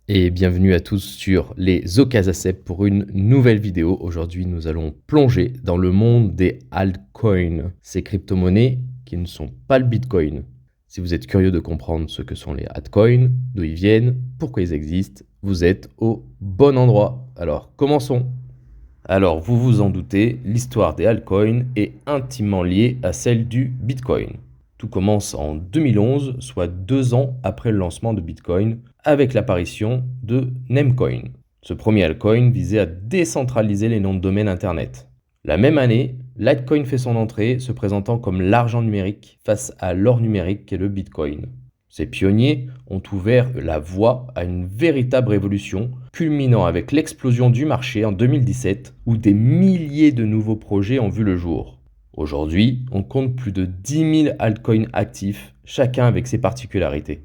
Et bienvenue à tous sur les Okazasep pour une nouvelle vidéo. Aujourd'hui, nous allons plonger dans le monde des altcoins, ces crypto-monnaies qui ne sont pas le Bitcoin. Si vous êtes curieux de comprendre ce que sont les altcoins, d'où ils viennent, pourquoi ils existent, vous êtes au bon endroit. Alors, commençons. Alors, vous vous en doutez, l'histoire des altcoins est intimement liée à celle du Bitcoin. Tout commence en 2011, soit 2 ans après le lancement de Bitcoin, avec l'apparition de Namecoin. Ce premier altcoin visait à décentraliser les noms de domaine Internet. La même année, Litecoin fait son entrée, se présentant comme l'argent numérique face à l'or numérique qu'est le Bitcoin. Ces pionniers ont ouvert la voie à une véritable révolution, culminant avec l'explosion du marché en 2017, où des milliers de nouveaux projets ont vu le jour. Aujourd'hui, on compte plus de 10 000 altcoins actifs, chacun avec ses particularités.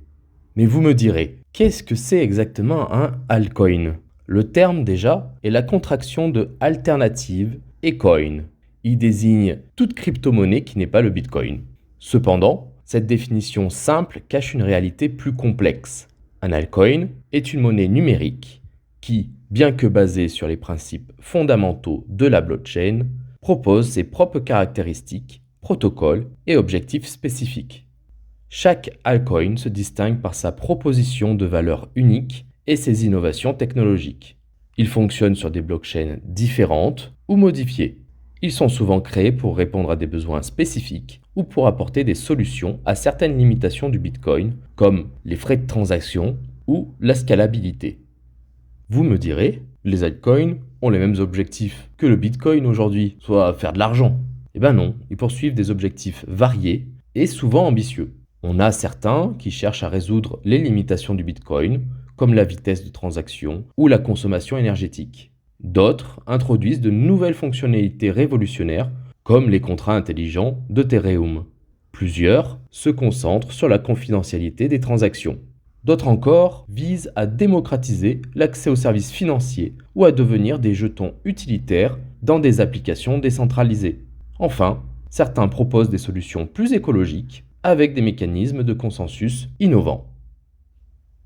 Mais vous me direz, qu'est-ce que c'est exactement un altcoin? Le terme déjà est la contraction de alternative et coin. Il désigne toute crypto-monnaie qui n'est pas le Bitcoin. Cependant, cette définition simple cache une réalité plus complexe. Un altcoin est une monnaie numérique qui, bien que basée sur les principes fondamentaux de la blockchain, propose ses propres caractéristiques, protocoles et objectifs spécifiques. Chaque altcoin se distingue par sa proposition de valeur unique et ses innovations technologiques. Ils fonctionnent sur des blockchains différentes ou modifiées. Ils sont souvent créés pour répondre à des besoins spécifiques ou pour apporter des solutions à certaines limitations du Bitcoin, comme les frais de transaction ou la scalabilité. Vous me direz, les altcoins ont les mêmes objectifs que le Bitcoin aujourd'hui, soit faire de l'argent. Eh ben non, ils poursuivent des objectifs variés et souvent ambitieux. On a certains qui cherchent à résoudre les limitations du Bitcoin, comme la vitesse de transaction ou la consommation énergétique. D'autres introduisent de nouvelles fonctionnalités révolutionnaires, comme les contrats intelligents d'Ethereum. Plusieurs se concentrent sur la confidentialité des transactions. D'autres encore visent à démocratiser l'accès aux services financiers ou à devenir des jetons utilitaires dans des applications décentralisées. Enfin, certains proposent des solutions plus écologiques avec des mécanismes de consensus innovants.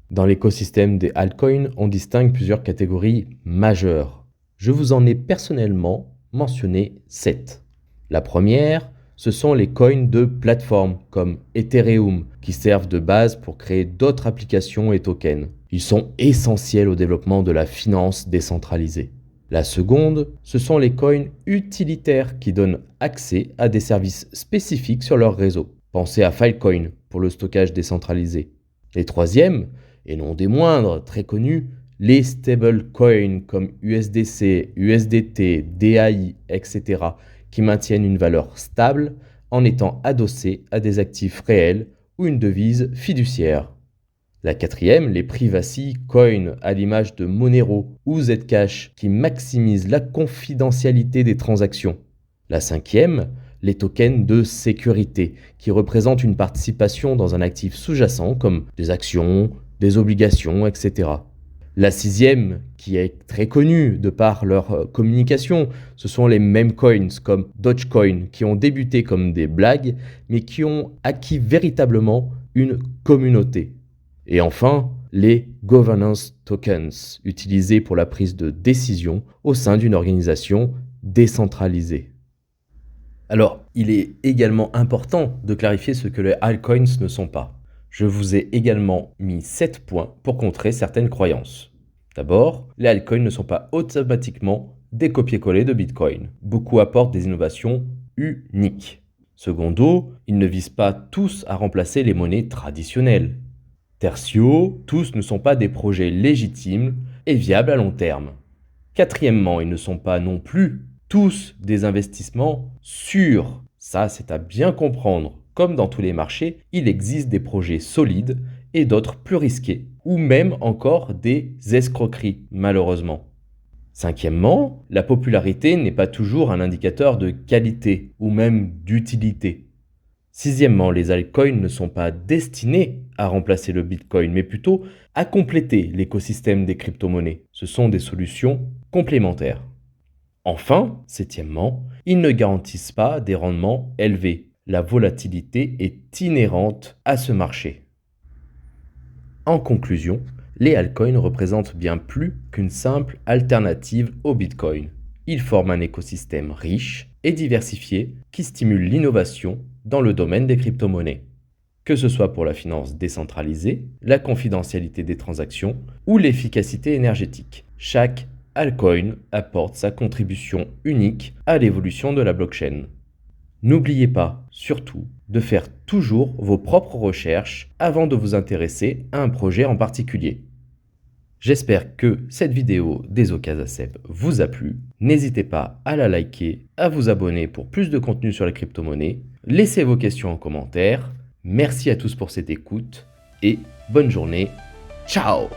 Dans l'écosystème des altcoins, on distingue plusieurs catégories majeures. Je vous en ai personnellement mentionné 7. La première, ce sont les coins de plateforme comme Ethereum qui servent de base pour créer d'autres applications et tokens. Ils sont essentiels au développement de la finance décentralisée. La seconde, ce sont les coins utilitaires qui donnent accès à des services spécifiques sur leur réseau. Pensez à Filecoin pour le stockage décentralisé. Les troisièmes, et non des moindres, très connus, les stablecoins comme USDC, USDT, DAI, etc., qui maintiennent une valeur stable en étant adossés à des actifs réels ou une devise fiduciaire. La quatrième, les privacy coins à l'image de Monero ou Zcash qui maximisent la confidentialité des transactions. La cinquième, les tokens de sécurité qui représentent une participation dans un actif sous-jacent comme des actions, des obligations, etc. La sixième, qui est très connue de par leur communication, ce sont les meme coins comme Dogecoin qui ont débuté comme des blagues mais qui ont acquis véritablement une communauté. Et enfin, les governance tokens utilisés pour la prise de décision au sein d'une organisation décentralisée. Alors, il est également important de clarifier ce que les altcoins ne sont pas. Je vous ai également mis 7 points pour contrer certaines croyances. D'abord, les altcoins ne sont pas automatiquement des copier-coller de Bitcoin. Beaucoup apportent des innovations uniques. Secondo, ils ne visent pas tous à remplacer les monnaies traditionnelles. Tertio, tous ne sont pas des projets légitimes et viables à long terme. Quatrièmement, ils ne sont pas non plus tous des investissements sûrs. Ça, c'est à bien comprendre. Comme dans tous les marchés, il existe des projets solides et d'autres plus risqués, ou même encore des escroqueries, malheureusement. Cinquièmement, la popularité n'est pas toujours un indicateur de qualité ou même d'utilité. Sixièmement, les altcoins ne sont pas destinés à remplacer le Bitcoin, mais plutôt à compléter l'écosystème des crypto-monnaies. Ce sont des solutions complémentaires. Enfin, septièmement, ils ne garantissent pas des rendements élevés. La volatilité est inhérente à ce marché. En conclusion, les altcoins représentent bien plus qu'une simple alternative au Bitcoin. Ils forment un écosystème riche et diversifié qui stimule l'innovation dans le domaine des crypto-monnaies. Que ce soit pour la finance décentralisée, la confidentialité des transactions ou l'efficacité énergétique, chaque altcoin apporte sa contribution unique à l'évolution de la blockchain. N'oubliez pas, surtout, de faire toujours vos propres recherches avant de vous intéresser à un projet en particulier. J'espère que cette vidéo des Ocasasep vous a plu. N'hésitez pas à la liker, à vous abonner pour plus de contenu sur les crypto-monnaies. Laissez vos questions en commentaire. Merci à tous pour cette écoute et bonne journée. Ciao!